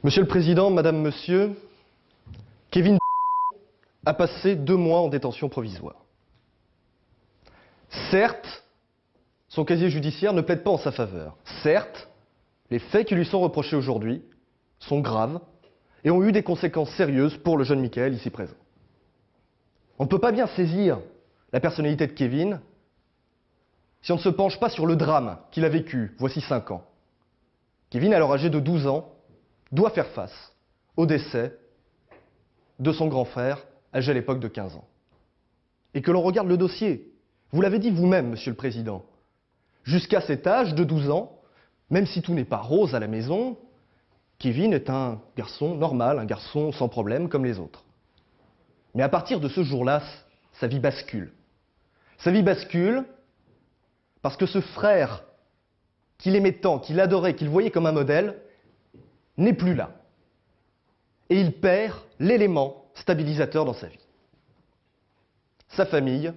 Monsieur le Président, Madame, Monsieur, Kevin a passé 2 mois en détention provisoire. Certes, son casier judiciaire ne plaide pas en sa faveur. Certes, les faits qui lui sont reprochés aujourd'hui sont graves et ont eu des conséquences sérieuses pour le jeune Michael ici présent. On ne peut pas bien saisir la personnalité de Kevin si on ne se penche pas sur le drame qu'il a vécu voici 5 ans. Kevin, alors âgé de 12 ans, doit faire face au décès de son grand frère, âgé à l'époque de 15 ans. Et que l'on regarde le dossier, vous l'avez dit vous-même, Monsieur le Président, jusqu'à cet âge de 12 ans, même si tout n'est pas rose à la maison, Kevin est un garçon normal, un garçon sans problème comme les autres. Mais à partir de ce jour-là, sa vie bascule. Sa vie bascule parce que ce frère qu'il aimait tant, qu'il adorait, qu'il voyait comme un modèle, n'est plus là. Et il perd l'élément stabilisateur dans sa vie. Sa famille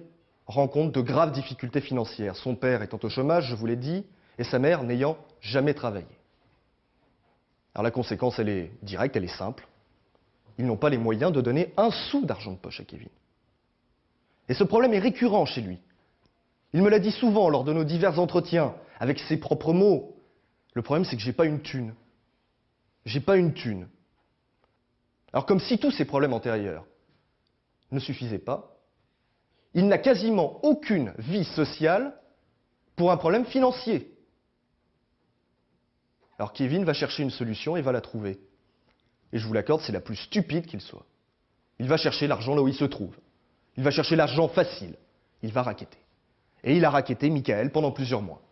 rencontre de graves difficultés financières. Son père étant au chômage, je vous l'ai dit, et sa mère n'ayant jamais travaillé. Alors la conséquence, elle est directe, elle est simple. Ils n'ont pas les moyens de donner un sou d'argent de poche à Kevin. Et ce problème est récurrent chez lui. Il me l'a dit souvent lors de nos divers entretiens, avec ses propres mots. Le problème, c'est que j'ai pas une thune. J'ai pas une thune. Alors comme si tous ces problèmes antérieurs ne suffisaient pas, il n'a quasiment aucune vie sociale pour un problème financier. Alors Kevin va chercher une solution et va la trouver. Et je vous l'accorde, c'est la plus stupide qu'il soit. Il va chercher l'argent là où il se trouve. Il va chercher l'argent facile. Il va racketter. Et il a racketté Michael pendant plusieurs mois.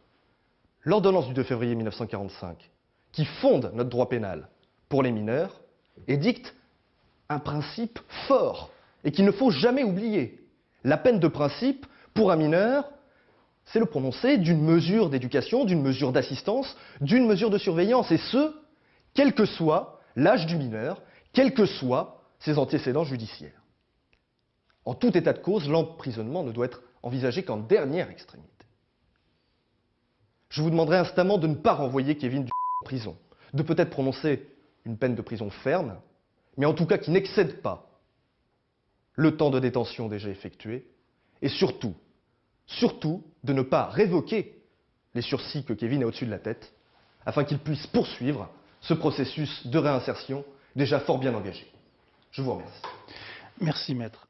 L'ordonnance du 2 février 1945, qui fonde notre droit pénal pour les mineurs, édicte un principe fort et qu'il ne faut jamais oublier. La peine de principe, pour un mineur, c'est le prononcé d'une mesure d'éducation, d'une mesure d'assistance, d'une mesure de surveillance, et ce, quel que soit l'âge du mineur, quels que soient ses antécédents judiciaires. En tout état de cause, l'emprisonnement ne doit être envisagé qu'en dernière extrémité. Je vous demanderai instamment de ne pas renvoyer Kevin en prison, de peut-être prononcer une peine de prison ferme, mais en tout cas qui n'excède pas le temps de détention déjà effectué, et surtout de ne pas révoquer les sursis que Kevin a au-dessus de la tête, afin qu'il puisse poursuivre ce processus de réinsertion déjà fort bien engagé. Je vous remercie. Merci, maître.